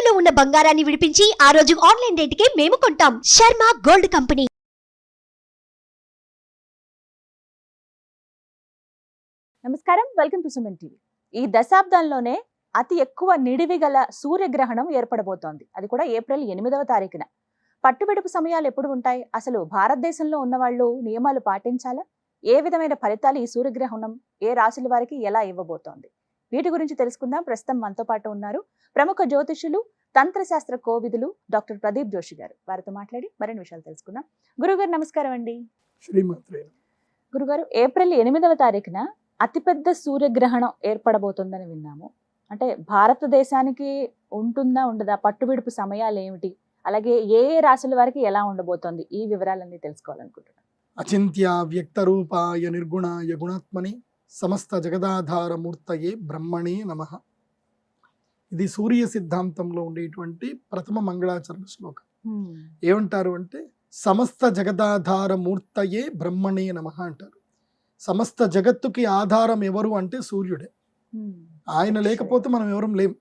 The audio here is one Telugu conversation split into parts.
తాకట్టులో ఉన్న బంగారాన్ని విడిపించి ఆ రోజు ఆన్లైన్ రేటుకే మేము కొంటాం. Sharma gold company. నమస్కారం, వెల్కమ్ టు సుమన్ టీవీ. ఈ దశాబ్దంలోనే అతి ఎక్కువ నిడివి గల సూర్యగ్రహణం ఏర్పడబోతోంది. అది కూడా ఏప్రిల్ 8వ తారీఖున. పట్టుబిడుపు సమయాలు ఎప్పుడు ఉంటాయి? అసలు భారతదేశంలో ఉన్న వాళ్ళు నియమాలు పాటించాలా? ఏ విధమైన ఫలితాలు ఈ సూర్యగ్రహణం ఏ రాశుల వారికి ఎలా ఇవ్వబోతోంది? వీటి గురించి తెలుసుకుందాం. ప్రస్తుతం మనతో పాటు ఉన్నారు ప్రముఖ జ్యోతిషులు, తంత్రశాస్త్ర కోవిదులు డాక్టర్ ప్రదీప్ జోషి గారు. వారితో మాట్లాడి మరిన్ని విషయాలు తెలుసుకుందాం. గురుగారు నమస్కారం అండి. గురుగారు, ఏప్రిల్ 8వ తారీఖున అతిపెద్ద సూర్యగ్రహణం ఏర్పడబోతుందని విన్నాము. అంటే భారతదేశానికి ఉంటుందా ఉండదా? పట్టుబిడుపు సమయాలు ఏమిటి? అలాగే ఏ ఏ రాశుల వారికి ఎలా ఉండబోతోంది? ఈ వివరాలన్నీ తెలుసుకోవాలనుకుంటున్నాను. అచింత్య వ్యక్త రూపాయ నిర్గుణాయ గుణాత్మని సమస్త జగదాధార మూర్తయే బ్రహ్మణే నమః. ఇది సూర్య సిద్ధాంతంలో ఉండేటువంటి ప్రథమ మంగళాచరణ శ్లోకం. ఏమంటారు అంటే సమస్త జగదాధార మూర్తయే బ్రహ్మణే నమః అంటారు. సమస్త జగత్తుకి ఆధారం ఎవరు అంటే సూర్యుడే. ఆయన లేకపోతే మనం ఎవరం లేం.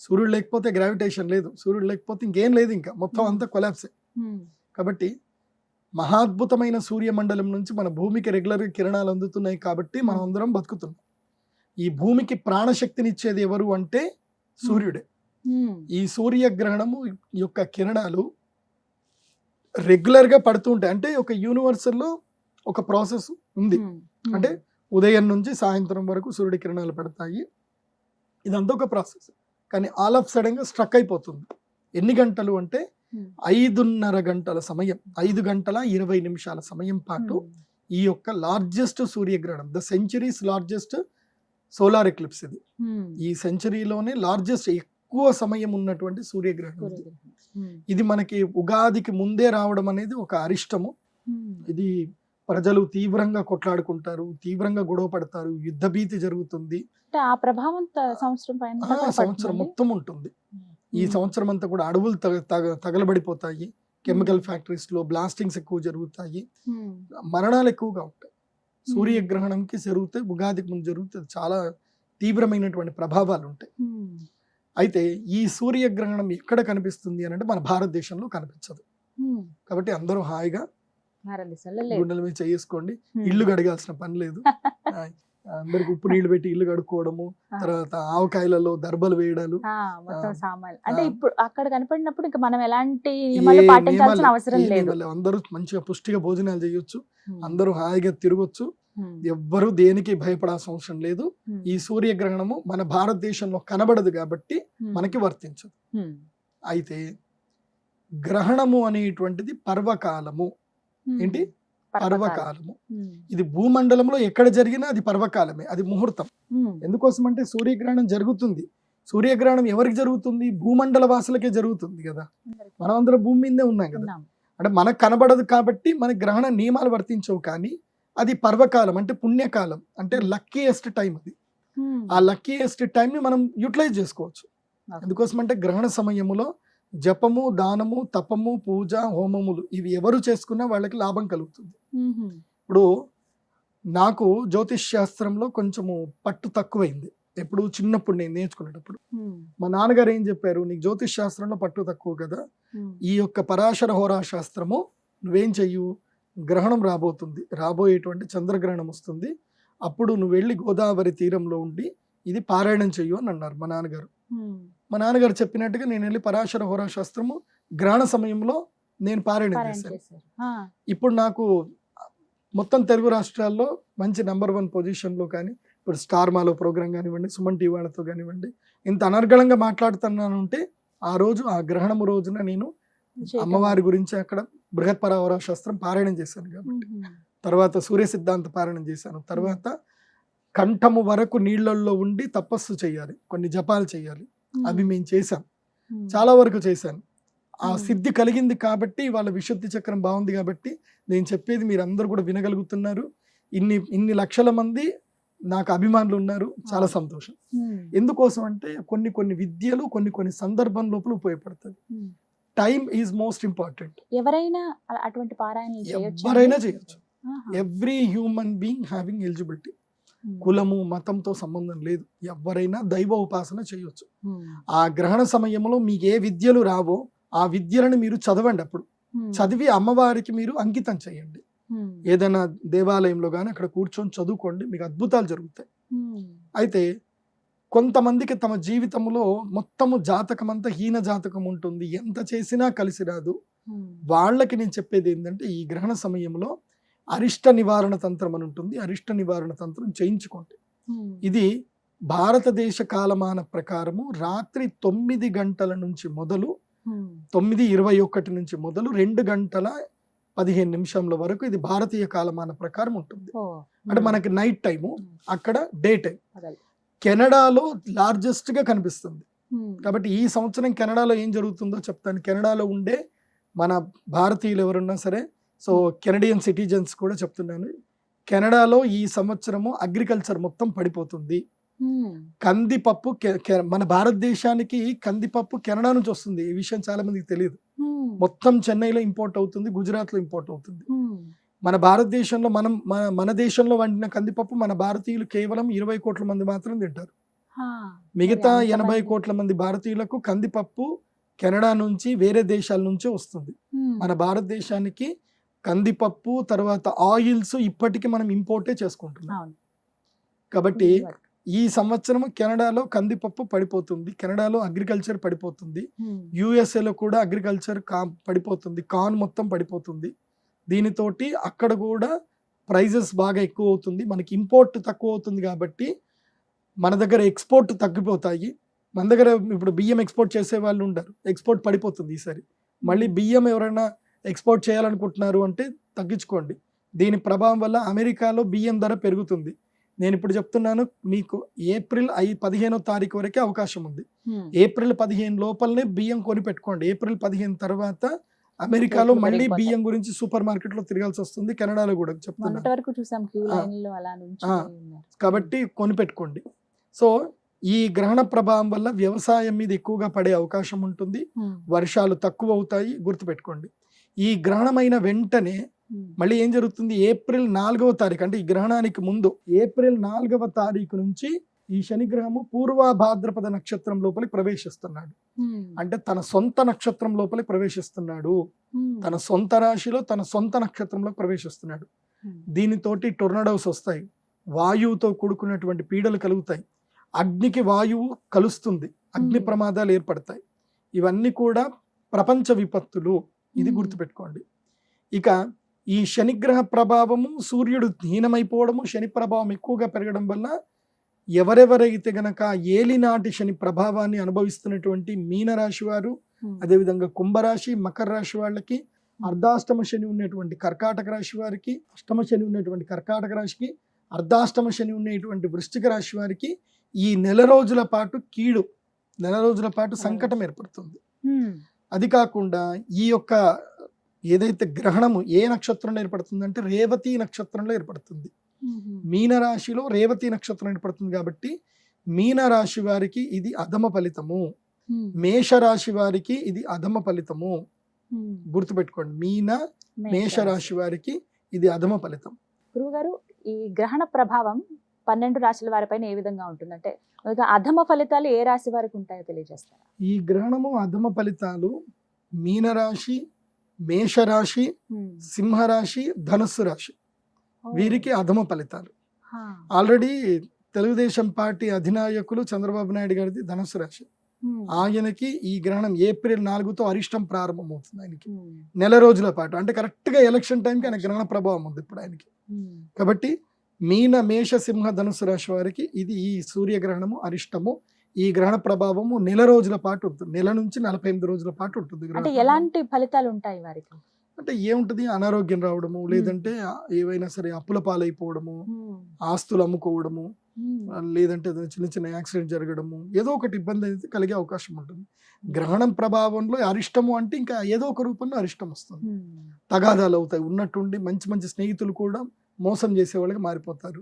సూర్యుడు లేకపోతే గ్రావిటేషన్ లేదు, సూర్యుడు లేకపోతే ఇంకేం లేదు, ఇంకా మొత్తం అంతా కొలాప్సే. కాబట్టి మహాద్భుతమైన సూర్యమండలం నుంచి మన భూమికి రెగ్యులర్గా కిరణాలు అందుతున్నాయి కాబట్టి మనం అందరం బతుకుతున్నాం. ఈ భూమికి ప్రాణశక్తినిచ్చేది ఎవరు అంటే సూర్యుడే. ఈ సూర్యగ్రహణము యొక్క కిరణాలు రెగ్యులర్గా పడుతూ ఉంటాయి. అంటే ఒక యూనివర్సల్లో ఒక ప్రాసెస్ ఉంది. అంటే ఉదయం నుంచి సాయంత్రం వరకు సూర్యుడి కిరణాలు పడతాయి. ఇదంతా ఒక ప్రాసెస్. కానీ ఆల్ ఆఫ్ సడన్ గా స్ట్రక్ అయిపోతుంది. ఎన్ని గంటలు అంటే 5:30 గంటల సమయం, 5 గంటల 20 నిమిషాల సమయం పాటు ఈ యొక్క లార్జెస్ట్ సూర్యగ్రహణం, the centuries largest solar eclipse ఇది. ఈ సెంచరీలోనే లార్జెస్ట్ ఎక్కువ సమయం ఉన్నటువంటి సూర్యగ్రహణం ఇది. మనకి ఉగాదికి ముందే రావడం అనేది ఒక అరిష్టము. ఇది ప్రజలు తీవ్రంగా కొట్లాడుకుంటారు, తీవ్రంగా గొడవ పడతారు, యుద్ధ భీతి జరుగుతుంది. ఆ ప్రభావం సంవత్సరం మొత్తం ఉంటుంది. ఈ సంవత్సరం అంతా కూడా అడవులు తగలబడిపోతాయి, కెమికల్ ఫ్యాక్టరీస్ లో బ్లాస్టింగ్స్ ఎక్కువ జరుగుతాయి, మరణాలు ఎక్కువగా ఉంటాయి. సూర్యగ్రహణంకి జరిగితే, ఉగాదికి ముందు జరిగితే చాలా తీవ్రమైనటువంటి ప్రభావాలు ఉంటాయి. అయితే ఈ సూర్యగ్రహణం ఎక్కడ కనిపిస్తుంది అని అంటే మన భారతదేశంలో కనిపించదు. కాబట్టి అందరూ హాయిగా గుండెల మీద చేసుకోండి. ఇల్లు కడగాల్సిన పని లేదు. అందరికి ఉప్పు నీళ్లు పెట్టి ఇల్లు కడుక్కోవడము, తర్వాత ఆవకాయలలో దర్బలు వేయడాలు, అంటే ఇప్పుడు అక్కడ కనపడినప్పుడు ఇంకా మనం ఎలాంటి నియమాలు పాటించాల్సిన అవసరం లేదు. అందరూ మంచిగా పుష్టిగా భోజనాలు చేయొచ్చు, అందరూ హాయిగా తిరగొచ్చు, ఎవ్వరూ దేనికి భయపడాల్సిన అవసరం లేదు. ఈ సూర్యగ్రహణము మన భారతదేశంలో కనబడదు కాబట్టి మనకి వర్తించదు. అయితే గ్రహణము అనేటువంటిది పర్వకాలము. ఏంటి? పర్వకాలము. ఇది భూమండలంలో ఎక్కడ జరిగినా అది పర్వకాలమే, అది ముహూర్తం. ఎందుకోసం అంటే సూర్యగ్రహణం జరుగుతుంది. సూర్యగ్రహణం ఎవరికి జరుగుతుంది? భూమండల వాసులకే జరుగుతుంది కదా. మనం అందరం భూమి మీదే ఉన్నాం కదా. అంటే మనకు కనబడదు కాబట్టి మన గ్రహణ నియమాలు వర్తించవు. కానీ అది పర్వకాలం అంటే పుణ్యకాలం, అంటే లక్కీయెస్ట్ టైం. అది ఆ లక్కీయెస్ట్ టైం ని మనం యూటిలైజ్ చేసుకోవచ్చు. ఎందుకోసం అంటే గ్రహణ సమయములో జపము, దానము, తపము, పూజ, హోమములు ఇవి ఎవరు చేసుకున్నా వాళ్ళకి లాభం కలుగుతుంది. ఇప్పుడు నాకు జ్యోతిష్ శాస్త్రంలో కొంచెము పట్టు తక్కువైంది. ఎప్పుడు చిన్నప్పుడు నేను నేర్చుకునేటప్పుడు మా నాన్నగారు ఏం చెప్పారు, నీకు జ్యోతిష్ శాస్త్రంలో పట్టు తక్కువ కదా, ఈ యొక్క పరాశర హోరా శాస్త్రము నువ్వేం చెయ్యు, గ్రహణం రాబోతుంది, రాబోయేటువంటి చంద్రగ్రహణం వస్తుంది, అప్పుడు నువ్వు వెళ్ళి గోదావరి తీరంలో ఉండి ఇది పారాయణం చెయ్యు అని అన్నారు మా నాన్నగారు. మా నాన్నగారు చెప్పినట్టుగా నేను వెళ్ళి పరాశర హోరా శాస్త్రము గ్రహణ సమయంలో నేను పారాయణం చేశాను. ఇప్పుడు నాకు మొత్తం తెలుగు రాష్ట్రాల్లో మంచి నెంబర్ 1 పొజిషన్లో, కానీ ఇప్పుడు స్టార్ మాలో ప్రోగ్రామ్ కానివ్వండి, సుమన్ టీవీ వాళ్ళతో కానివ్వండి, ఇంత అనర్గళంగా మాట్లాడుతున్నాను అంటే ఆ రోజు, ఆ గ్రహణము రోజున నేను అమ్మవారి గురించి అక్కడ బృహత్ పరావర శాస్త్రం పారాయణం చేశాను కాబట్టి, తర్వాత సూర్య సిద్ధాంత పారాయణం చేశాను, తర్వాత కంఠము వరకు నీళ్లలో ఉండి తపస్సు చేయాలి, కొన్ని జపాలు చేయాలి, అవి మేము చేశాం, చాలా వరకు చేశాను. ఆ సిద్ధి కలిగింది కాబట్టి వాళ్ళ విశుద్ధి చక్రం బాగుంది కాబట్టి నేను చెప్పేది మీరు అందరూ కూడా వినగలుగుతున్నారు. ఇన్ని లక్షల మంది నాకు అభిమానులు ఉన్నారు, చాలా సంతోషం. ఎందుకోసం అంటే కొన్ని విద్యలు కొన్ని సందర్భం లోపల ఉపయోగపడతాయి. Time is most important. ఎవరైనా అటువంటి పారాయణలు ఎవరైనా చేయొచ్చు. Every human being having eligibility. కులము మతంతో సంబంధం లేదు, ఎవరైనా దైవ ఉపాసన చేయొచ్చు. ఆ గ్రహణ సమయంలో మీకు ఏ విద్యలు రావో ఆ విద్యలను మీరు చదవండి. అప్పుడు చదివి అమ్మవారికి మీరు అంకితం చేయండి. ఏదైనా దేవాలయంలో కానీ అక్కడ కూర్చొని చదువుకోండి, మీకు అద్భుతాలు జరుగుతాయి. అయితే కొంతమందికి తమ జీవితంలో మొత్తము జాతకం అంతా హీన జాతకం ఉంటుంది, ఎంత చేసినా కలిసి రాదు. వాళ్ళకి నేను చెప్పేది ఏంటంటే ఈ గ్రహణ సమయంలో అరిష్ట నివారణ తంత్రం అని ఉంటుంది, అరిష్ట నివారణ తంత్రం చేయించుకోండి. ఇది భారతదేశ కాలమాన ప్రకారము రాత్రి 9 గంటల నుంచి మొదలు 9:21 నుంచి మొదలు 2 గంటల 15 నిమిషంల వరకు ఇది భారతీయ కాలమాన ప్రకారం ఉంటుంది. అంటే మనకి నైట్ టైము, అక్కడ డే టైం. కెనడాలో లార్జెస్ట్ గా కనిపిస్తుంది. కాబట్టి ఈ సంవత్సరం కెనడాలో ఏం జరుగుతుందో చెప్తాను. కెనడాలో ఉండే మన భారతీయులు ఎవరున్నా సరే, సో కెనడియన్ సిటిజన్స్ కూడా చెప్తున్నాను, కెనడాలో ఈ సంవత్సరము అగ్రికల్చర్ మొత్తం పడిపోతుంది. కందిపప్పు మన భారతదేశానికి కందిపప్పు కెనడా నుంచి వస్తుంది. ఈ విషయం చాలా మందికి తెలియదు. మొత్తం చెన్నైలో ఇంపోర్ట్ అవుతుంది, గుజరాత్ లో ఇంపోర్ట్ అవుతుంది. మన భారతదేశంలో మన దేశంలో వండిన కందిపప్పు మన భారతీయులు కేవలం 20 కోట్ల మంది మాత్రం తింటారు. మిగతా 80 కోట్ల మంది భారతీయులకు కందిపప్పు కెనడా నుంచి వేరే దేశాల నుంచే వస్తుంది. మన భారతదేశానికి కందిపప్పు తర్వాత ఆయిల్స్ ఇప్పటికీ మనం ఇంపోర్టే చేసుకుంటున్నాం. కాబట్టి ఈ సంవత్సరం కెనడాలో కందిపప్పు పడిపోతుంది, కెనడాలో అగ్రికల్చర్ పడిపోతుంది, యుఎస్ఏలో కూడా అగ్రికల్చర్ పడిపోతుంది, కార్న్ మొత్తం పడిపోతుంది. దీనితోటి అక్కడ కూడా ప్రైజెస్ బాగా ఎక్కువ అవుతుంది, మనకి ఇంపోర్ట్ తక్కువ అవుతుంది. కాబట్టి మన దగ్గర ఎక్స్పోర్ట్ తగ్గిపోతాయి. మన దగ్గర ఇప్పుడు బియ్యం ఎక్స్పోర్ట్ చేసే వాళ్ళు ఉండరు, ఎక్స్పోర్ట్ పడిపోతుంది ఈసారి. మళ్ళీ బియ్యం ఎవరైనా ఎక్స్పోర్ట్ చేయాలనుకుంటున్నారు అంటే తగ్గించుకోండి. దీని ప్రభావం వల్ల అమెరికాలో బియ్యం ధర పెరుగుతుంది. నేను ఇప్పుడు చెప్తున్నాను మీకు, ఏప్రిల్ 15వ తారీఖు వరకే అవకాశం ఉంది. ఏప్రిల్ 15 లోపలనే బియ్యం కొని పెట్టుకోండి. ఏప్రిల్ 15 తర్వాత అమెరికాలో మళ్ళీ బియ్యం గురించి సూపర్ మార్కెట్ లో తిరగాల్సి వస్తుంది, కెనడాలో కూడా చెప్తున్నాను. కాబట్టి కొని పెట్టుకోండి. సో ఈ గ్రహణ ప్రభావం వల్ల వ్యవసాయం మీద ఎక్కువగా పడే అవకాశం ఉంటుంది, వర్షాలు తక్కువ అవుతాయి, గుర్తుపెట్టుకోండి. ఈ గ్రహణమైన వెంటనే మళ్ళీ ఏం జరుగుతుంది, ఏప్రిల్ 4వ తారీఖు అంటే ఈ గ్రహణానికి ముందు ఏప్రిల్ 4వ తారీఖు నుంచి ఈ శనిగ్రహము పూర్వ భాద్రపద నక్షత్రం లోపలికి ప్రవేశిస్తున్నాడు. అంటే తన సొంత నక్షత్రం లోపలికి ప్రవేశిస్తున్నాడు, తన సొంత రాశిలో తన సొంత నక్షత్రంలో ప్రవేశిస్తున్నాడు. దీనితోటి టొర్నడోస్ వస్తాయి, వాయువుతో కూడుకున్నటువంటి పీడలు కలుగుతాయి, అగ్నికి వాయువు కలుస్తుంది, అగ్ని ప్రమాదాలు ఏర్పడతాయి. ఇవన్నీ కూడా ప్రపంచ విపత్తులు, ఇది గుర్తుపెట్టుకోండి. ఇక ఈ శనిగ్రహ ప్రభావము, సూర్యుడు హీనమైపోవడము, శని ప్రభావం ఎక్కువగా పెరగడం వల్ల ఎవరెవరైతే గనక ఏలినాటి శని ప్రభావాన్ని అనుభవిస్తున్నటువంటి మీనరాశి వారు, అదేవిధంగా కుంభరాశి మకర రాశి వాళ్ళకి, అర్ధాష్టమ శని ఉన్నటువంటి కర్కాటక రాశి వారికి, అష్టమ శని ఉన్నటువంటి కర్కాటక రాశికి, అర్ధాష్టమ శని ఉన్నటువంటి వృశ్చిక రాశి వారికి ఈ నెల రోజుల పాటు కీడు, నెల రోజుల పాటు సంకటం ఏర్పడుతుంది. అది కాకుండా ఈ యొక్క ఏదైతే గ్రహణము ఏ నక్షత్రంలో ఏర్పడుతుంది అంటే రేవతి నక్షత్రంలో ఏర్పడుతుంది. మీనరాశిలో రేవతి నక్షత్రం ఏర్పడుతుంది. కాబట్టి మీనరాశి వారికి ఇది అధమ ఫలితము, మేషరాశి వారికి ఇది అధమ ఫలితము. గుర్తుపెట్టుకోండి, మేషరాశి వారికి ఇది అధమ ఫలితం. గురువుగారు, ఈ గ్రహణ ప్రభావం 12 రాశుల వారిపైన ఏ విధంగా ఉంటుందంటే అధమ ఫలితాలు ఏ రాశి వారికి ఉంటాయో తెలియజేస్తారా? ఈ గ్రహణము అధమ ఫలితాలు మీనరాశి, మేషరాశి, సింహరాశి, ధనుస్సు రాశి వీరికి అధమ ఫలితాలు. ఆల్రెడీ తెలుగుదేశం పార్టీ అధినాయకులు చంద్రబాబు నాయుడు గారిది ధనుస్సు రాశి. ఆయనకి ఈ గ్రహణం ఏప్రిల్ 4తో అరిష్టం ప్రారంభమవుతుంది. ఆయనకి నెల రోజుల పాటు, అంటే కరెక్ట్ గా ఎలక్షన్ టైంకి ఆయన గ్రహణ ప్రభావం ఉంది ఇప్పుడు ఆయనకి. కాబట్టి మీన, మేష, సింహ, ధనుసు రాశి వారికి ఇది ఈ సూర్యగ్రహణము అరిష్టము. ఈ గ్రహణ ప్రభావము నెల రోజుల పాటు ఉంటుంది, నెల నుంచి 48 రోజుల పాటు ఉంటుంది. అంటే ఎలాంటి ఫలితాలు ఉంటాయి వారికి అంటే ఏముంటది, అనారోగ్యం రావడము, లేదంటే ఏవైనా సరే అప్పుల పాలైపోవడము, ఆస్తులు అమ్ముకోవడము, లేదంటే చిన్న చిన్న యాక్సిడెంట్ జరగడము, ఏదో ఒకటి ఇబ్బంది అయితే కలిగే అవకాశం ఉంటుంది. గ్రహణం ప్రభావంలో అరిష్టము అంటే ఇంకా ఏదో ఒక రూపంలో అరిష్టం వస్తుంది, తగాదాలు అవుతాయి, ఉన్నట్టుండి మంచి మంచి స్నేహితులు కూడా మోసం చేసే వాళ్ళకి మారిపోతారు.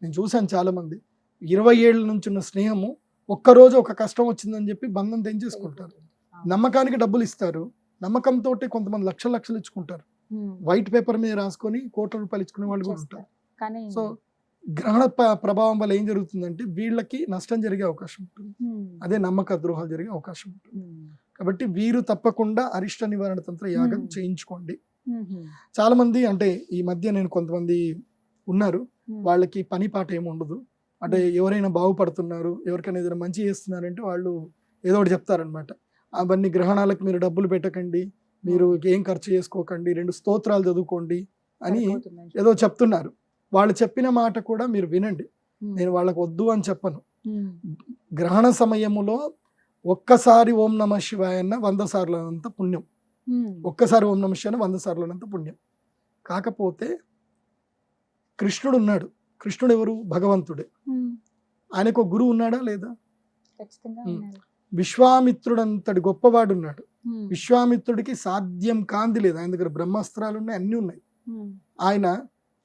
నేను చూశాను చాలా మంది 20 ఏళ్ళ నుంచి ఉన్న స్నేహము ఒక్కరోజు ఒక కష్టం వచ్చిందని చెప్పి బంధం తెంచేసుకుంటారు. నమ్మకానికి డబ్బులు ఇస్తారు, నమ్మకంతో కొంతమంది లక్షలు ఇచ్చుకుంటారు, వైట్ పేపర్ మీద రాసుకొని కోట్ల రూపాయలు ఇచ్చుకునే వాళ్ళు కూడా ఉంటారు. సో గ్రహణ ప్రభావం వల్ల ఏం జరుగుతుందంటే వీళ్ళకి నష్టం జరిగే అవకాశం ఉంటుంది, అదే నమ్మక ద్రోహాలు జరిగే అవకాశం ఉంటుంది. కాబట్టి వీరు తప్పకుండా అరిష్ట నివారణ తంత్ర యాగం చేయించుకోండి. చాలా మంది అంటే ఈ మధ్య నేను కొంతమంది ఉన్నారు, వాళ్ళకి పని పాట ఏమి ఉండదు, అంటే ఎవరైనా బాగుపడుతున్నారు, ఎవరికైనా ఏదైనా మంచి చేస్తున్నారంటే వాళ్ళు ఏదో ఒకటి చెప్తారనమాట. అవన్నీ గ్రహణాలకు మీరు డబ్బులు పెట్టకండి, మీరు ఏం ఖర్చు చేసుకోకండి, 2 స్తోత్రాలు చదువుకోండి అని ఏదో చెప్తున్నారు. వాళ్ళు చెప్పిన మాట కూడా మీరు వినండి, నేను వాళ్ళకు వద్దు అని చెప్పను. గ్రహణ సమయములో ఒక్కసారి ఓం నమ శివాయ అన్న 100 సార్లనంత పుణ్యం, ఒక్కసారి ఓం నమ శివాయ 100 సార్లనంత పుణ్యం. కాకపోతే కృష్ణుడు ఉన్నాడు, కృష్ణుడు ఎవరు? భగవంతుడే. ఆయనకు ఒక గురువు ఉన్నాడా లేదా? విశ్వామిత్రుడంతటి గొప్పవాడు ఉన్నాడు. విశ్వామిత్రుడికి సాధ్యం కాంతి లేదు, ఆయన దగ్గర బ్రహ్మాస్త్రాలు ఉన్నాయి, అన్నీ ఉన్నాయి. ఆయన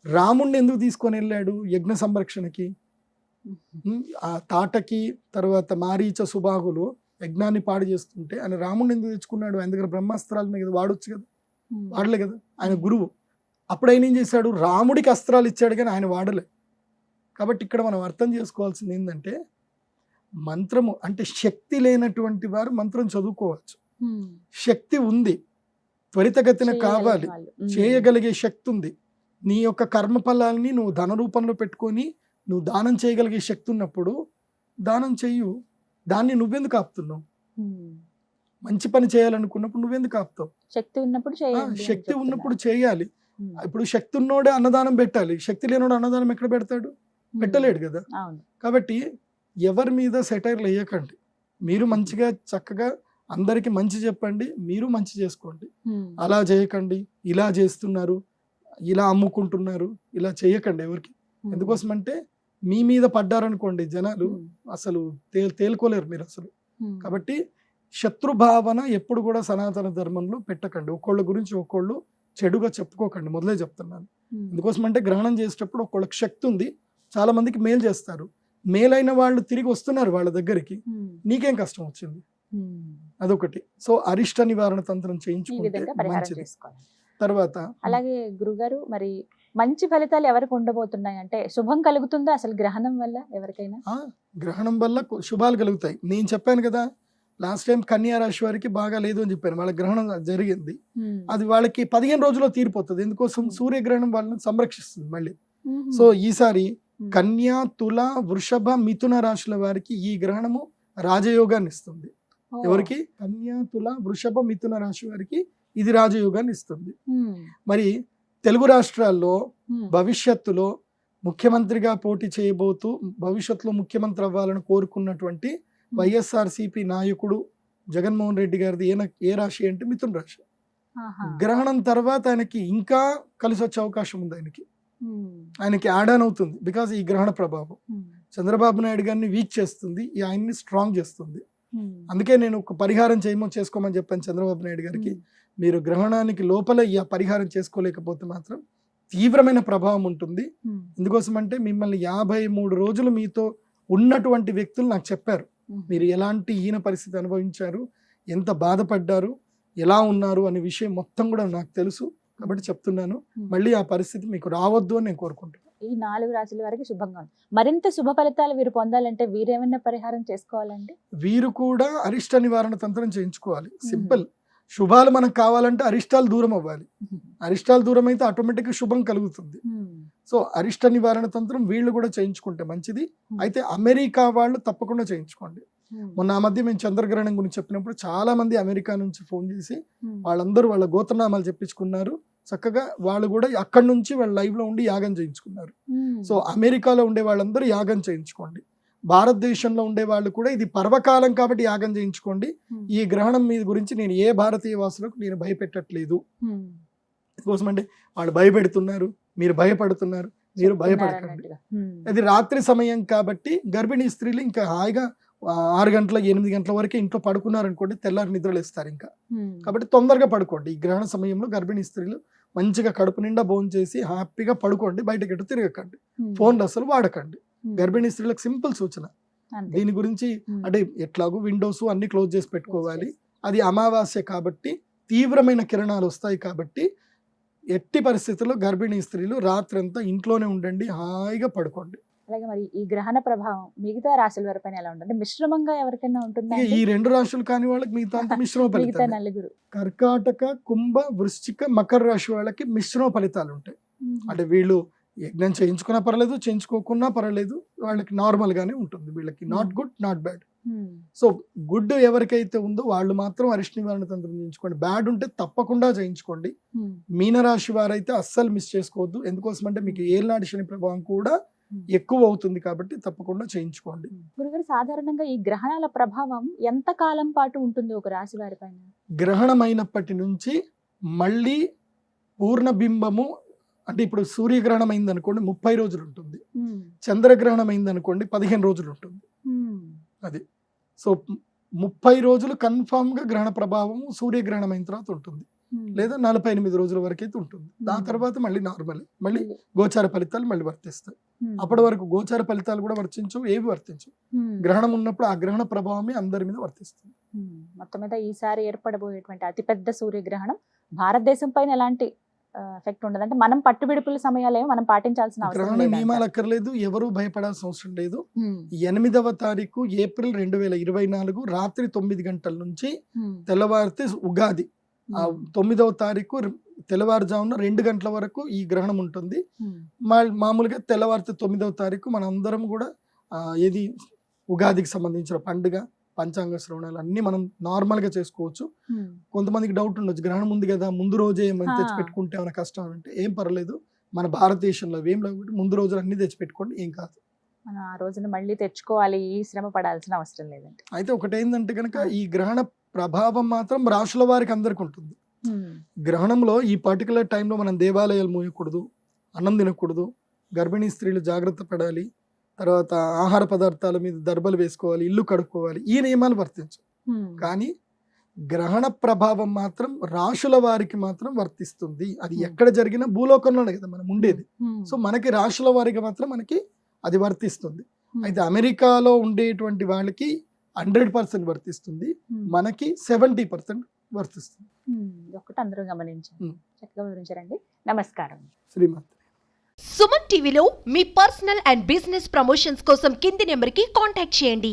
రాముణ్ణి ఎందుకు తీసుకొని వెళ్ళాడు యజ్ఞ సంరక్షణకి? ఆ తాటకి తర్వాత మారీచ సుబాహులు యజ్ఞాన్ని పాడు చేస్తుంటే ఆయన రాముణ్ణి ఎందుకు తెచ్చుకున్నాడు? ఆయన దగ్గర బ్రహ్మాస్త్రాలు ఉన్నాయి కదా, వాడొచ్చు కదా, వాడలే కదా, ఆయన గురువు. అప్పుడు ఆయన ఏం చేశాడు? రాముడికి అస్త్రాలు ఇచ్చాడు కానీ ఆయన వాడలే. కాబట్టి ఇక్కడ మనం అర్థం చేసుకోవాల్సింది ఏంటంటే, మంత్రము అంటే శక్తి లేనటువంటి వారు మంత్రం చదువుకోవచ్చు, శక్తి ఉంది, త్వరితగతిన కావాలి, చేయగలిగే శక్తి ఉంది. నీ యొక్క కర్మ ఫలాల్ని నువ్వు ధన రూపంలో పెట్టుకొని నువ్వు దానం చేయగలిగే శక్తి ఉన్నప్పుడు దానం చెయ్యు. దాన్ని నువ్వెందుకు ఆపుతున్నావు? మంచి పని చేయాలనుకున్నప్పుడు నువ్వెందుకు ఆపుతావు? శక్తి ఉన్నప్పుడు శక్తి ఉన్నప్పుడు చేయాలి. ఇప్పుడు శక్తి ఉన్నోడే అన్నదానం పెట్టాలి, శక్తి లేనోడు అన్నదానం ఎక్కడ పెడతాడు? పెట్టలేడు కదా. కాబట్టి ఎవరి మీద సెటైర్లు వేయకండి, మీరు మంచిగా చక్కగా అందరికి మంచి చెప్పండి, మీరు మంచి చేసుకోండి. అలా చేయకండి, ఇలా చేస్తున్నారు, ఇలా అమ్ముకుంటున్నారు, ఇలా చేయకండి ఎవరికి. ఎందుకోసం అంటే మీ మీద పడ్డారనుకోండి జనాలు అసలు తేలుకోలేరు మీరు అసలు. కాబట్టి శత్రుభావన ఎప్పుడు కూడా సనాతన ధర్మంలో పెట్టకండి, ఒక్కోళ్ళ గురించి ఒక్కోళ్ళు చెడుగా చెప్పుకోకండి, మొదలే చెప్తున్నాను. ఎందుకోసం అంటే గ్రహణం చేసేటప్పుడు ఒక్కోళ్ళకి శక్తి ఉంది, చాలా మందికి మేలు చేస్తారు, మేలైన వాళ్ళు తిరిగి వస్తున్నారు వాళ్ళ దగ్గరికి, నీకేం కష్టం వచ్చింది? అదొకటి. సో అరిష్ట నివారణ తంత్రం చేయించుకుంటే మంచిది. తర్వాత అలాగే గురుగారు, మరి మంచి ఫలితాలు ఎవరికి ఉండబోతున్నాయి అంటే శుభం కలుగుతుందా అసలు గ్రహణం వల్ల ఎవరికైనా? గ్రహణం వల్ల శుభాలు కలుగుతాయి. నేను చెప్పాను కదా లాస్ట్ టైం కన్యా రాశి వారికి బాగా లేదు అని చెప్పాను, వాళ్ళ గ్రహణం జరిగింది, అది వాళ్ళకి 15 రోజుల్లో తీరిపోతుంది. ఎందుకోసం? సూర్యగ్రహణం వాళ్ళని సంరక్షిస్తుంది మళ్ళీ. సో ఈసారి కన్యా, తుల, వృషభ, మిథున రాశుల వారికి ఈ గ్రహణము రాజయోగాన్ని ఇస్తుంది. ఎవరికి? కన్యా, తుల, వృషభ, మిథున రాశి వారికి ఇది రాజయోగాన్ని ఇస్తుంది. మరి తెలుగు రాష్ట్రాల్లో భవిష్యత్తులో ముఖ్యమంత్రిగా పోటీ చేయబోతూ భవిష్యత్తులో ముఖ్యమంత్రి అవ్వాలని కోరుకున్నటువంటి వైఎస్ఆర్సీపీ నాయకుడు జగన్మోహన్ రెడ్డి గారిది ఏ రాశి అంటే మిథున రాశి. గ్రహణం తర్వాత ఆయనకి ఇంకా కలిసి వచ్చే అవకాశం ఉంది, ఆయనకి యాడ్ ఆన్ అవుతుంది. బికాజ్ ఈ గ్రహణ ప్రభావం చంద్రబాబు నాయుడు గారిని వీక్ చేస్తుంది, ఆయన్ని స్ట్రాంగ్ చేస్తుంది. అందుకే నేను ఒక పరిహారం చేసుకోమని చెప్పాను చంద్రబాబు నాయుడు గారికి. మీరు గ్రహణానికి లోపల ఈ పరిహారం చేసుకోలేకపోతే మాత్రం తీవ్రమైన ప్రభావం ఉంటుంది. ఎందుకోసం అంటే మిమ్మల్ని 53 రోజులు మీతో ఉన్నటువంటి వ్యక్తులు నాకు చెప్పారు, మీరు ఎలాంటి హీన పరిస్థితి అనుభవించారు, ఎంత బాధపడ్డారు, ఎలా ఉన్నారు అనే విషయం మొత్తం కూడా నాకు తెలుసు. కాబట్టి చెప్తున్నాను, మళ్ళీ ఆ పరిస్థితి మీకు రావద్దు అని నేను కోరుకుంటున్నాను. ఈ 4 రాశుల వరకు శుభంగా ఉంది. మరింత శుభ ఫలితాలు వీరు పొందాలంటే వీరేమైనా పరిహారం చేసుకోవాలండి? వీరు కూడా అరిష్ట నివారణ తంత్రం చేయించుకోవాలి. సింపుల్. శుభాలు మనకు కావాలంటే అరిష్టాలు దూరం అవ్వాలి, అరిష్టాలు దూరం అయితే ఆటోమేటిక్గా శుభం కలుగుతుంది. సో అరిష్ట నివారణ తంత్రం వీళ్ళు కూడా చేయించుకుంటే మంచిది. అయితే అమెరికా వాళ్ళు తప్పకుండా చేయించుకోండి. మొన్న ఆ మధ్య మేము చంద్రగ్రహణం గురించి చెప్పినప్పుడు చాలా మంది అమెరికా నుంచి ఫోన్ చేసి వాళ్ళందరూ వాళ్ళ గోత్రనామాలు చెప్పించుకున్నారు. చక్కగా వాళ్ళు కూడా అక్కడి నుంచి వాళ్ళ లైవ్ లో ఉండి యాగం చేయించుకున్నారు. సో అమెరికాలో ఉండే వాళ్ళందరూ యాగం చేయించుకోండి. భారతదేశంలో ఉండే వాళ్ళు కూడా ఇది పర్వకాలం కాబట్టి యాగం చేయించుకోండి. ఈ గ్రహణం మీద గురించి నేను ఏ భారతీయ వాసులకు నేను భయపెట్టట్లేదు. కోసమంటే వాళ్ళు భయపెడుతున్నారు, మీరు భయపడుతున్నారు, మీరు భయపడకండి. అది రాత్రి సమయం కాబట్టి గర్భిణీ స్త్రీలు ఇంకా హాయిగా 6 గంటల 8 గంటల వరకే ఇంట్లో పడుకున్నారనుకోండి, తెల్లారి నిద్రలు ఇస్తారు ఇంకా. కాబట్టి తొందరగా పడుకోండి. ఈ గ్రహణ సమయంలో గర్భిణీ స్త్రీలు మంచిగా కడుపు నిండా భోజనం చేసి హ్యాపీగా పడుకోండి, బయటకి ఎటు తిరగకండి, ఫోన్లు అసలు వాడకండి. గర్భిణీ స్త్రీలకు సింపుల్ సూచన. దీని గురించి అంటే ఎట్లాగో విండోస్ అన్ని క్లోజ్ చేసి పెట్టుకోవాలి. అది అమావాస్య కాబట్టి తీవ్రమైన కిరణాలు వస్తాయి కాబట్టి ఎట్టి పరిస్థితుల్లో గర్భిణీ స్త్రీలు రాత్రంతా ఇంట్లోనే ఉండండి, హాయిగా పడుకోండి. అలాగే మరి ఈ గ్రహణ ప్రభావం మిగతా రాశుల వారిపైన ఎలా ఉంటుంది? మిశ్రమంగా ఎవరికైనా ఉంటుందా ఇక ఈ 2 రాశులు కాని వాళ్ళకి మిగతా అంతా మిశ్రమ మిగతా ఫలితాలు. నలుగురు? కర్కాటక, కుంభ, వృశ్చిక, మకర రాశి వాళ్ళకి మిశ్రమ ఫలితాలు ఉంటాయి. అంటే వీళ్ళు యజ్ఞం చేయించుకున్నా పర్లేదు, చేయించుకోకున్నా పర్లేదు, వాళ్ళకి నార్మల్ గానే ఉంటుంది. వీళ్ళకి not good, not bad. So good ఎవరికైతే ఉందో వాళ్ళు మాత్రం అరిష్ట నివారణ తంత్రం చేయించుకోండి. బ్యాడ్ ఉంటే తప్పకుండా చేయించుకోండి. మీనరాశి వారైతే అస్సలు మిస్ చేసుకోవద్దు. ఎందుకోసం అంటే మీకు ఏళ్ళనాటి శని ప్రభావం కూడా ఎక్కువ అవుతుంది కాబట్టి తప్పకుండా చేయించుకోండి. గురుగారు, సాధారణంగా ఈ గ్రహణాల ప్రభావం ఎంత కాలం పాటు ఉంటుంది ఒక రాశి వారి పైన? గ్రహణం అయినప్పటి నుంచి మళ్ళీ పూర్ణబింబము, అంటే ఇప్పుడు సూర్యగ్రహణం అయింది అనుకోండి 30 రోజులు ఉంటుంది, చంద్రగ్రహణం అయింది అనుకోండి 15 రోజులు ఉంటుంది. అది సో 30 రోజులు కన్ఫామ్ గా గ్రహణ ప్రభావం సూర్యగ్రహణం అయిన తర్వాత ఉంటుంది, లేదా 48 రోజుల వరకు అయితే ఉంటుంది. దాని తర్వాత మళ్ళీ నార్మల్, మళ్ళీ గోచార ఫలితాలు మళ్ళీ వర్తిస్తాయి. అప్పటి వరకు గోచార ఫలితాలు కూడా వర్తించవు, ఏవి వర్తించవు. గ్రహణం ఉన్నప్పుడు ఆ గ్రహణ ప్రభావమే అందరి మీద వర్తిస్తుంది. మొత్తం మీద ఈసారి ఏర్పడబోయేటువంటి అతిపెద్ద సూర్యగ్రహణం భారతదేశం పైన ఎలాంటి ఎఫెక్ట్ ఉండదు? అంటే మనం పట్టుబిడుపుల సమయాలేమో మనం పాటించాల్సిన అవసరం గ్రహణ లేదు నియమాలు అక్కర్లేదు, ఎవరు భయపడాల్సిన అవసరం లేదు. 8వ తారీఖు ఏప్రిల్ 2024 రాత్రి 9 గంటల నుంచి తెల్లవారితే ఉగాది. ఆ 9వ తారీఖు తెల్లవారుజామున 2 గంటల వరకు ఈ గ్రహణం ఉంటుంది. మామూలుగా తెల్లవారితే 9వ తారీఖు మన అందరం కూడా ఏది ఉగాదికి సంబంధించిన పండుగ, పంచాంగ శ్రవణాలు అన్ని మనం నార్మల్ గా చేసుకోవచ్చు. కొంతమందికి డౌట్ ఉండొచ్చు, గ్రహణం ఉంది కదా ముందు రోజే ఏమైనా తెచ్చి పెట్టుకుంటే ఏమైనా కష్టం అంటే ఏం పర్లేదు. మన భారతదేశంలో ఏం లేకపోతే ముందు రోజులు అన్ని తెచ్చి పెట్టుకోండి, ఏం కాదు. మనం ఆ రోజున మళ్ళీ తెచ్చుకోవాలి, ఈ శ్రమ పడాల్సిన అవసరం లేదండి. అయితే ఒకటేందంటే కనుక ఈ గ్రహణ ప్రభావం మాత్రం రాశుల వారికి అందరికి ఉంటుంది. గ్రహణంలో ఈ పర్టికులర్ టైంలో మనం దేవాలయాలు మూయకూడదు, అన్నం తినకూడదు, గర్భిణీ స్త్రీలు జాగ్రత్త పడాలి, తర్వాత ఆహార పదార్థాల మీద దర్బలు వేసుకోవాలి, ఇల్లు కడుక్కోవాలి, ఈ నియమాలు వర్తించవు. కానీ గ్రహణ ప్రభావం మాత్రం రాశుల వారికి మాత్రం వర్తిస్తుంది. అది ఎక్కడ జరిగినా భూలోకంలోనే కదా మనం ఉండేది. సో మనకి రాశుల వారికి మాత్రం మనకి అది వర్తిస్తుంది. అయితే అమెరికాలో ఉండేటువంటి వాళ్ళకి 100% వర్తిస్తుంది, మనకి 70% వర్తిస్తుంది. ఒకటి అందరూ గమనించండి. చక్కగా వివరించారండి. నమస్కారం. శ్రీమతి. సుమన్ టీవీలో మీ పర్సనల్ అండ్ బిజినెస్ ప్రమోషన్స్ కోసం కింది నెంబర్కి కాంటాక్ట్ చేయండి.